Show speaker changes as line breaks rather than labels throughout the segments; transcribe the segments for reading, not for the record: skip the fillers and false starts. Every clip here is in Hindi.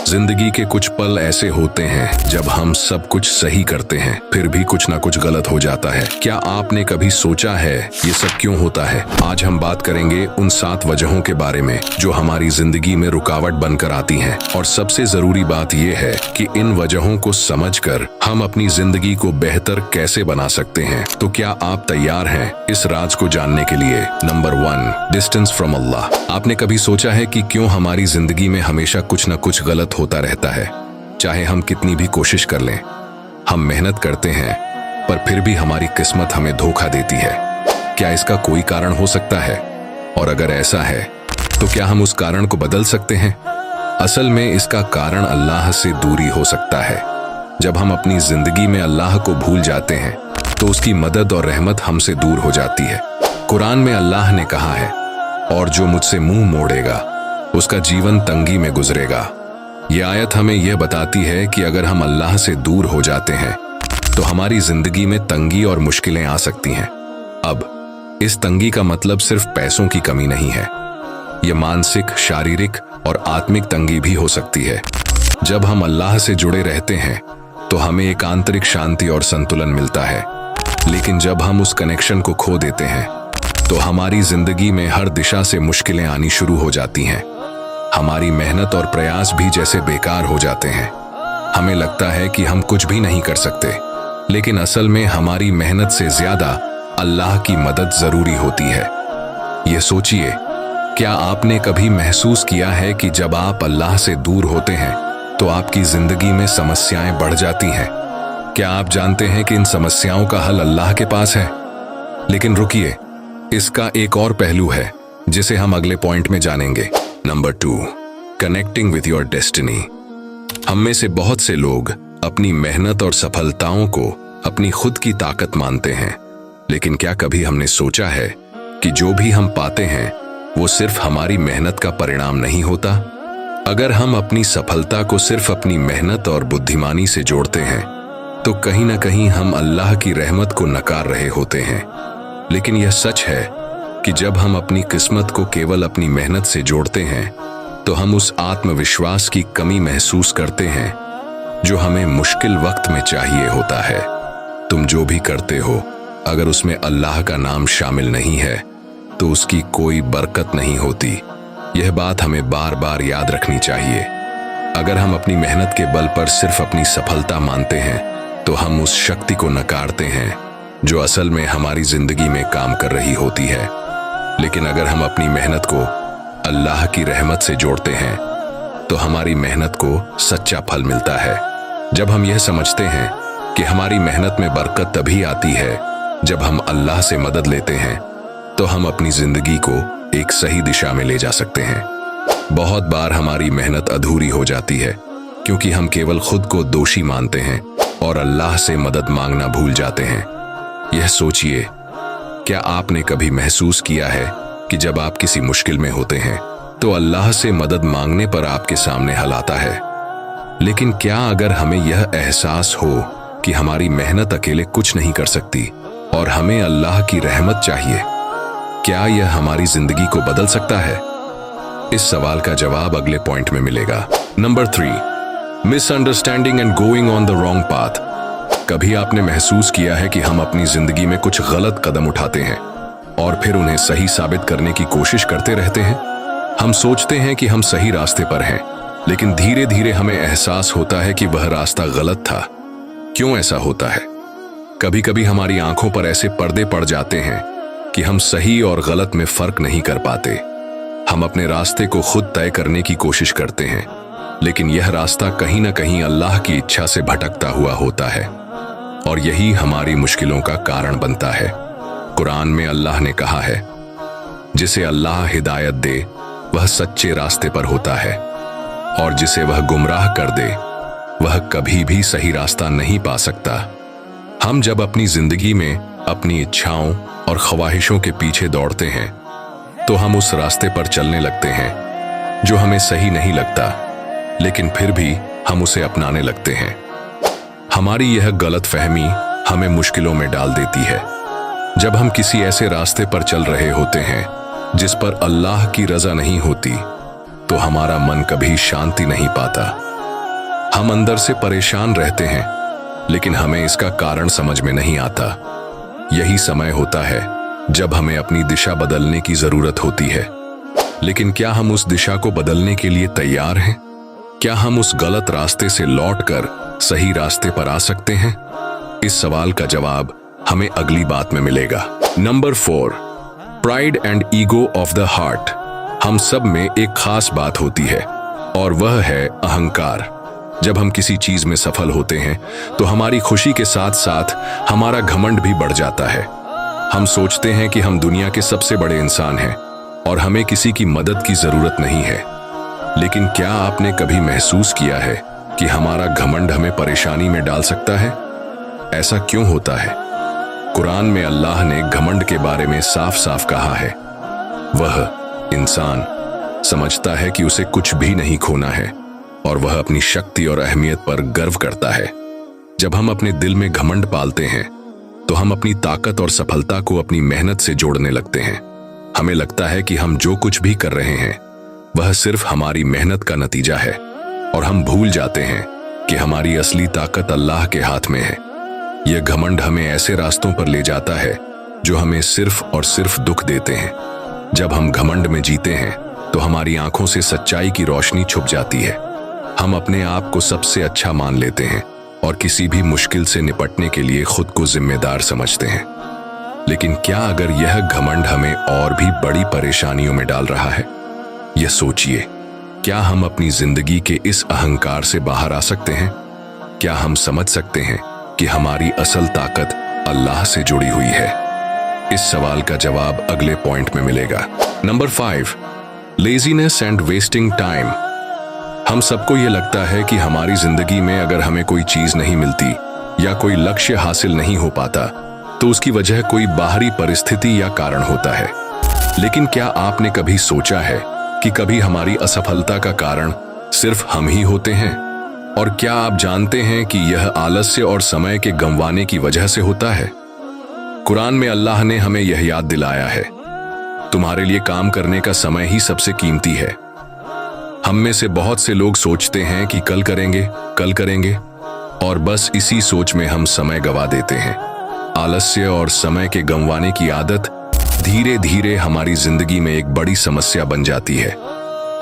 जिंदगी के कुछ पल ऐसे होते हैं जब हम सब कुछ सही करते हैं फिर भी कुछ ना कुछ गलत हो जाता है। क्या आपने कभी सोचा है ये सब क्यों होता है? आज हम बात करेंगे उन 7 वजहों के बारे में जो हमारी जिंदगी में रुकावट बनकर आती हैं। और सबसे जरूरी बात यह है कि इन वजहों को समझकर हम अपनी जिंदगी को बेहतर कैसे बना सकते हैं। तो क्या आप तैयार हैं इस राज को जानने के लिए? नंबर 1, डिस्टेंस फ्रॉम अल्लाह। आपने कभी सोचा है कि क्यों हमारी जिंदगी में हमेशा कुछ न कुछ गलत होता रहता है? चाहे हम कितनी भी कोशिश कर लें, हम मेहनत करते हैं पर फिर भी हमारी किस्मत हमें धोखा देती है। क्या इसका कोई कारण हो सकता है? और अगर ऐसा है तो क्या हम उस कारण को बदल सकते हैं? असल में इसका कारण अल्लाह से दूरी हो सकता है। जब हम अपनी जिंदगी में अल्लाह को भूल जाते हैं तो उसकी मदद और रहमत हमसे दूर हो जाती है। कुरान में अल्लाह ने कहा है, और जो मुझसे मुंह मोड़ेगा उसका जीवन तंगी में गुजरेगा। यह आयत हमें यह बताती है कि अगर हम अल्लाह से दूर हो जाते हैं तो हमारी जिंदगी में तंगी और मुश्किलें आ सकती हैं। अब इस तंगी का मतलब सिर्फ पैसों की कमी नहीं है, यह मानसिक, शारीरिक और आत्मिक तंगी भी हो सकती है। जब हम अल्लाह से जुड़े रहते हैं तो हमें एक आंतरिक शांति और संतुलन मिलता है, लेकिन जब हम उस कनेक्शन को खो देते हैं तो हमारी जिंदगी में हर दिशा से मुश्किलें आनी शुरू हो जाती हैं। हमारी मेहनत और प्रयास भी जैसे बेकार हो जाते हैं। हमें लगता है कि हम कुछ भी नहीं कर सकते, लेकिन असल में हमारी मेहनत से ज्यादा अल्लाह की मदद जरूरी होती है। यह सोचिए, क्या आपने कभी महसूस किया है कि जब आप अल्लाह से दूर होते हैं तो आपकी जिंदगी में समस्याएं बढ़ जाती हैं? क्या आप जानते हैं कि इन समस्याओं का हल अल्लाह के पास है? लेकिन रुकिए, इसका एक और पहलू है जिसे हम अगले पॉइंट में जानेंगे। Number 2, connecting with your destiny. हम में से बहुत से लोग अपनी मेहनत और सफलताओं को अपनी खुद की ताकत मानते हैं, लेकिन क्या कभी हमने सोचा है कि जो भी हम पाते हैं वो सिर्फ हमारी मेहनत का परिणाम नहीं होता? अगर हम अपनी सफलता को सिर्फ अपनी मेहनत और बुद्धिमानी से जोड़ते हैं तो कहीं ना कहीं हम अल्लाह की रहमत को नकार रहे होते हैं। लेकिन यह सच है कि जब हम अपनी किस्मत को केवल अपनी मेहनत से जोड़ते हैं तो हम उस आत्मविश्वास की कमी महसूस करते हैं जो हमें मुश्किल वक्त में चाहिए होता है। तुम जो भी करते हो, अगर उसमें अल्लाह का नाम शामिल नहीं है तो उसकी कोई बरकत नहीं होती। यह बात हमें बार बार याद रखनी चाहिए। अगर हम अपनी मेहनत के बल पर सिर्फ अपनी सफलता मानते हैं तो हम उस शक्ति को नकारते हैं जो असल में हमारी जिंदगी में काम कर रही होती है। लेकिन अगर हम अपनी मेहनत को अल्लाह की रहमत से जोड़ते हैं तो हमारी मेहनत को सच्चा फल मिलता है। जब हम यह समझते हैं कि हमारी मेहनत में बरकत तभी आती है जब हम अल्लाह से मदद लेते हैं, तो हम अपनी जिंदगी को एक सही दिशा में ले जा सकते हैं। बहुत बार हमारी मेहनत अधूरी हो जाती है क्योंकि हम केवल खुद को दोषी मानते हैं और अल्लाह से मदद मांगना भूल जाते हैं। यह सोचिए, क्या आपने कभी महसूस किया है कि जब आप किसी मुश्किल में होते हैं तो अल्लाह से मदद मांगने पर आपके सामने हल आता है? लेकिन क्या अगर हमें यह एहसास हो कि हमारी मेहनत अकेले कुछ नहीं कर सकती और हमें अल्लाह की रहमत चाहिए, क्या यह हमारी जिंदगी को बदल सकता है? इस सवाल का जवाब अगले पॉइंट में मिलेगा। Number 3, misunderstanding and going on the wrong path. कभी आपने महसूस किया है कि हम अपनी जिंदगी में कुछ गलत कदम उठाते हैं और फिर उन्हें सही साबित करने की कोशिश करते रहते हैं? हम सोचते हैं कि हम सही रास्ते पर हैं, लेकिन धीरे धीरे हमें एहसास होता है कि वह रास्ता गलत था। क्यों ऐसा होता है? कभी कभी हमारी आंखों पर ऐसे पर्दे पड़ जाते हैं कि हम सही और गलत में फर्क नहीं कर पाते। हम अपने रास्ते को खुद तय करने की कोशिश करते हैं, लेकिन यह रास्ता कहीं ना कहीं अल्लाह की इच्छा से भटकता हुआ होता है और यही हमारी मुश्किलों का कारण बनता है। कुरान में अल्लाह ने कहा है, जिसे अल्लाह हिदायत दे वह सच्चे रास्ते पर होता है और जिसे वह गुमराह कर दे वह कभी भी सही रास्ता नहीं पा सकता। हम जब अपनी जिंदगी में अपनी इच्छाओं और ख्वाहिशों के पीछे दौड़ते हैं तो हम उस रास्ते पर चलने लगते हैं जो हमें सही नहीं लगता, लेकिन फिर भी हम उसे अपनाने लगते हैं। हमारी यह गलतफहमी हमें मुश्किलों में डाल देती है। जब हम किसी ऐसे रास्ते पर चल रहे होते हैं जिस पर अल्लाह की रजा नहीं होती तो हमारा मन कभी शांति नहीं पाता। हम अंदर से परेशान रहते हैं, लेकिन हमें इसका कारण समझ में नहीं आता। यही समय होता है जब हमें अपनी दिशा बदलने की जरूरत होती है। लेकिन क्या हम उस दिशा को बदलने के लिए तैयार हैं? क्या हम उस गलत रास्ते से लौटकर सही रास्ते पर आ सकते हैं? इस सवाल का जवाब हमें अगली बात में मिलेगा। Number 4, pride and ego of the heart. हम सब में एक खास बात होती है और वह है अहंकार। जब हम किसी चीज में सफल होते हैं तो हमारी खुशी के साथ साथ हमारा घमंड भी बढ़ जाता है। हम सोचते हैं कि हम दुनिया के सबसे बड़े इंसान हैं और हमें किसी की मदद की जरूरत नहीं है। लेकिन क्या आपने कभी महसूस किया है कि हमारा घमंड हमें परेशानी में डाल सकता है? ऐसा क्यों होता है? कुरान में अल्लाह ने घमंड के बारे में साफ साफ कहा है। वह इंसान समझता है कि उसे कुछ भी नहीं खोना है और वह अपनी शक्ति और अहमियत पर गर्व करता है। जब हम अपने दिल में घमंड पालते हैं तो हम अपनी ताकत और सफलता को अपनी मेहनत से जोड़ने लगते हैं। हमें लगता है कि हम जो कुछ भी कर रहे हैं वह सिर्फ हमारी मेहनत का नतीजा है और हम भूल जाते हैं कि हमारी असली ताकत अल्लाह के हाथ में है। यह घमंड हमें ऐसे रास्तों पर ले जाता है जो हमें सिर्फ और सिर्फ दुख देते हैं। जब हम घमंड में जीते हैं तो हमारी आंखों से सच्चाई की रोशनी छुप जाती है। हम अपने आप को सबसे अच्छा मान लेते हैं और किसी भी मुश्किल से निपटने के लिए खुद को जिम्मेदार समझते हैं। लेकिन क्या अगर यह घमंड हमें और भी बड़ी परेशानियों में डाल रहा है? यह सोचिए, क्या हम अपनी जिंदगी के इस अहंकार से बाहर आ सकते हैं? क्या हम समझ सकते हैं कि हमारी असल ताकत अल्लाह से जुड़ी हुई है? इस सवाल का जवाब अगले पॉइंट में मिलेगा। Number 5, laziness and wasting time. हम सबको यह लगता है कि हमारी जिंदगी में अगर हमें कोई चीज नहीं मिलती या कोई लक्ष्य हासिल नहीं हो पाता तो उसकी वजह कोई बाहरी परिस्थिति या कारण होता है। लेकिन क्या आपने कभी सोचा है कि कभी हमारी असफलता का कारण सिर्फ हम ही होते हैं? और क्या आप जानते हैं कि यह आलस्य और समय के गंवाने की वजह से होता है? कुरान में अल्लाह ने हमें यह याद दिलाया है, तुम्हारे लिए काम करने का समय ही सबसे कीमती है। हम में से बहुत से लोग सोचते हैं कि कल करेंगे और बस इसी सोच में हम समय गवा देते हैं। आलस्य और समय के गंवाने की आदत धीरे धीरे हमारी जिंदगी में एक बड़ी समस्या बन जाती है।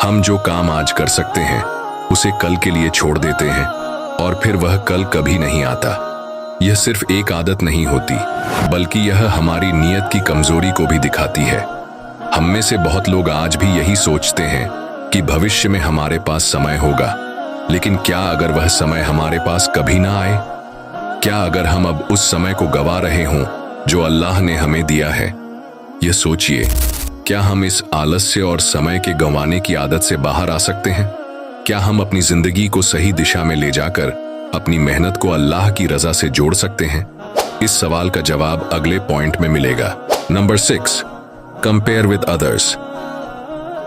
हम जो काम आज कर सकते हैं उसे कल के लिए छोड़ देते हैं और फिर वह कल कभी नहीं आता। यह सिर्फ एक आदत नहीं होती, बल्कि यह हमारी नीयत की कमजोरी को भी दिखाती है। हम में से बहुत लोग आज भी यही सोचते हैं कि भविष्य में हमारे पास समय होगा, लेकिन क्या अगर वह समय हमारे पास कभी ना आए? क्या अगर हम अब उस समय को गवा रहे हों जो अल्लाह ने हमें दिया है? यह सोचिए, क्या हम इस आलस्य और समय के गंवाने की आदत से बाहर आ सकते हैं? क्या हम अपनी जिंदगी को सही दिशा में ले जाकर अपनी मेहनत को अल्लाह की रजा से जोड़ सकते हैं? इस सवाल का जवाब अगले पॉइंट में मिलेगा। Number 6, compare with others.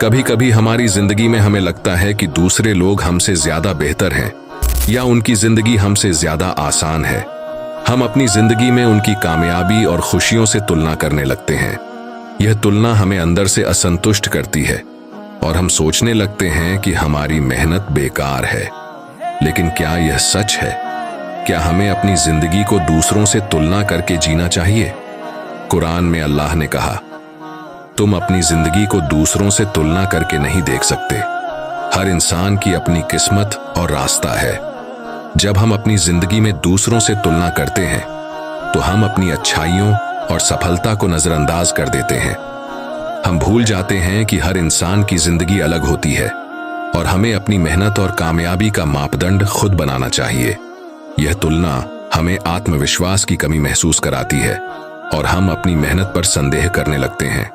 कभी कभी हमारी जिंदगी में हमें लगता है कि दूसरे लोग हमसे ज्यादा बेहतर हैं या उनकी जिंदगी हमसे ज्यादा आसान है। हम अपनी जिंदगी में उनकी कामयाबी और खुशियों से तुलना करने लगते हैं। यह तुलना हमें अंदर से असंतुष्ट करती है और हम सोचने लगते हैं कि हमारी मेहनत बेकार है। लेकिन क्या यह सच है? क्या हमें अपनी जिंदगी को दूसरों से तुलना करके जीना चाहिए? कुरान में अल्लाह ने कहा, तुम अपनी जिंदगी को दूसरों से तुलना करके नहीं देख सकते। हर इंसान की अपनी किस्मत और रास्ता है। जब हम अपनी जिंदगी में दूसरों से तुलना करते हैं तो हम अपनी अच्छाइयों और सफलता को नजरअंदाज कर देते हैं। हम भूल जाते हैं कि हर इंसान की जिंदगी अलग होती है और हमें अपनी मेहनत और कामयाबी का मापदंड खुद बनाना चाहिए। यह तुलना हमें आत्मविश्वास की कमी महसूस कराती है और हम अपनी मेहनत पर संदेह करने लगते हैं।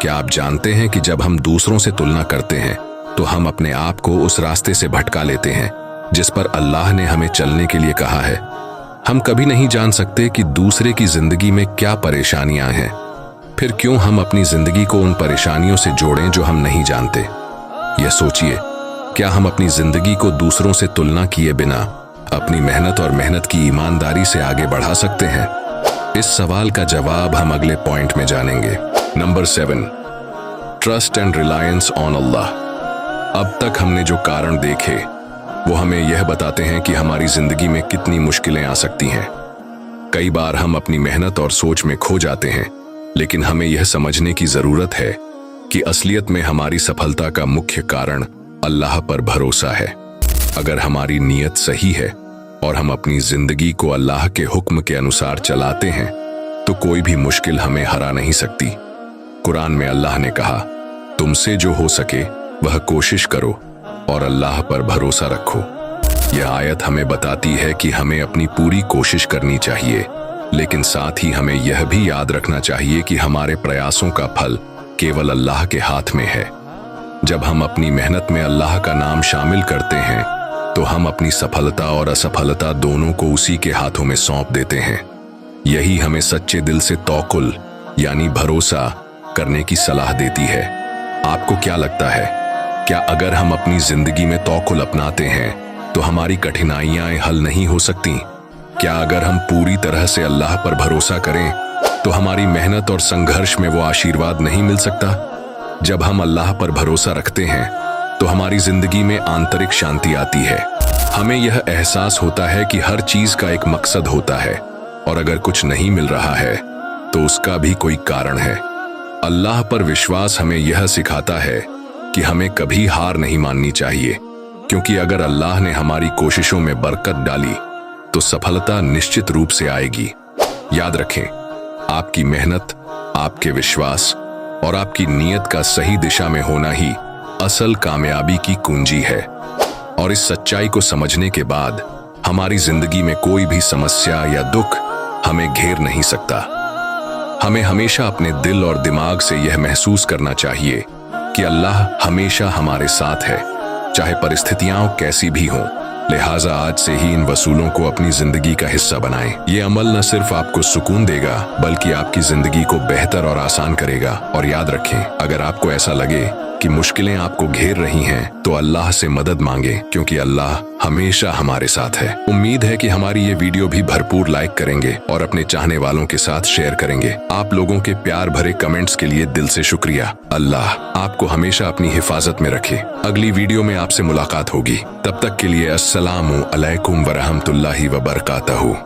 क्या आप जानते हैं कि जब हम दूसरों से तुलना करते हैं तो हम अपने आप को उस रास्ते से भटका लेते हैं जिस पर अल्लाह ने हमें चलने के लिए कहा है। हम कभी नहीं जान सकते कि दूसरे की जिंदगी में क्या परेशानियां हैं, फिर क्यों हम अपनी जिंदगी को उन परेशानियों से जोड़ें जो हम नहीं जानते। यह सोचिए, क्या हम अपनी जिंदगी को दूसरों से तुलना किए बिना अपनी मेहनत और मेहनत की ईमानदारी से आगे बढ़ा सकते हैं? इस सवाल का जवाब हम अगले पॉइंट में जानेंगे। Number 7, trust and reliance on Allah. अब तक हमने जो कारण देखे वो हमें यह बताते हैं कि हमारी जिंदगी में कितनी मुश्किलें आ सकती हैं। कई बार हम अपनी मेहनत और सोच में खो जाते हैं, लेकिन हमें यह समझने की जरूरत है कि असलियत में हमारी सफलता का मुख्य कारण अल्लाह पर भरोसा है। अगर हमारी नीयत सही है और हम अपनी जिंदगी को अल्लाह के हुक्म के अनुसार चलाते हैं, तो कोई भी मुश्किल हमें हरा नहीं सकती। कुरान में अल्लाह ने कहा, तुमसे जो हो सके वह कोशिश करो और अल्लाह पर भरोसा रखो। यह आयत हमें बताती है कि हमें अपनी पूरी कोशिश करनी चाहिए, लेकिन साथ ही हमें यह भी याद रखना चाहिए कि हमारे प्रयासों का फल केवल अल्लाह के हाथ में है। जब हम अपनी मेहनत में अल्लाह का नाम शामिल करते हैं, तो हम अपनी सफलता और असफलता दोनों को उसी के हाथों में सौंप देते हैं। यही हमें सच्चे दिल से तवक्कुल यानी भरोसा करने की सलाह देती है। आपको क्या लगता है, क्या अगर हम अपनी जिंदगी में तवक्कुल अपनाते हैं तो हमारी कठिनाइयां हल नहीं हो सकती? क्या अगर हम पूरी तरह से अल्लाह पर भरोसा करें तो हमारी मेहनत और संघर्ष में वो आशीर्वाद नहीं मिल सकता? जब हम अल्लाह पर भरोसा रखते हैं तो हमारी जिंदगी में आंतरिक शांति आती है। हमें यह एहसास होता है कि हर चीज का एक मकसद होता है, और अगर कुछ नहीं मिल रहा है तो उसका भी कोई कारण है। अल्लाह पर विश्वास हमें यह सिखाता है कि हमें कभी हार नहीं माननी चाहिए, क्योंकि अगर अल्लाह ने हमारी कोशिशों में बरकत डाली तो सफलता निश्चित रूप से आएगी। याद रखें, आपकी मेहनत, आपके विश्वास और आपकी नीयत का सही दिशा में होना ही असल कामयाबी की कुंजी है। और इस सच्चाई को समझने के बाद हमारी जिंदगी में कोई भी समस्या या दुख हमें घेर नहीं सकता। हमें हमेशा अपने दिल और दिमाग से यह महसूस करना चाहिए कि अल्लाह हमेशा हमारे साथ है, चाहे परिस्थितियां कैसी भी हों। लिहाजा आज से ही इन वसूलों को अपनी जिंदगी का हिस्सा बनाएं। ये अमल न सिर्फ आपको सुकून देगा, बल्कि आपकी जिंदगी को बेहतर और आसान करेगा। और याद रखें, अगर आपको ऐसा लगे कि मुश्किलें आपको घेर रही हैं, तो अल्लाह से मदद मांगे, क्योंकि अल्लाह हमेशा हमारे साथ है। उम्मीद है कि हमारी ये वीडियो भी भरपूर लाइक करेंगे और अपने चाहने वालों के साथ शेयर करेंगे। आप लोगों के प्यार भरे कमेंट्स के लिए दिल से शुक्रिया। अल्लाह आपको हमेशा अपनी हिफाजत में रखे। अगली वीडियो में आपसे मुलाकात होगी। तब तक के लिए अस्सलामु अलैकुम वरहमतुल्लाहि वबरकातहू।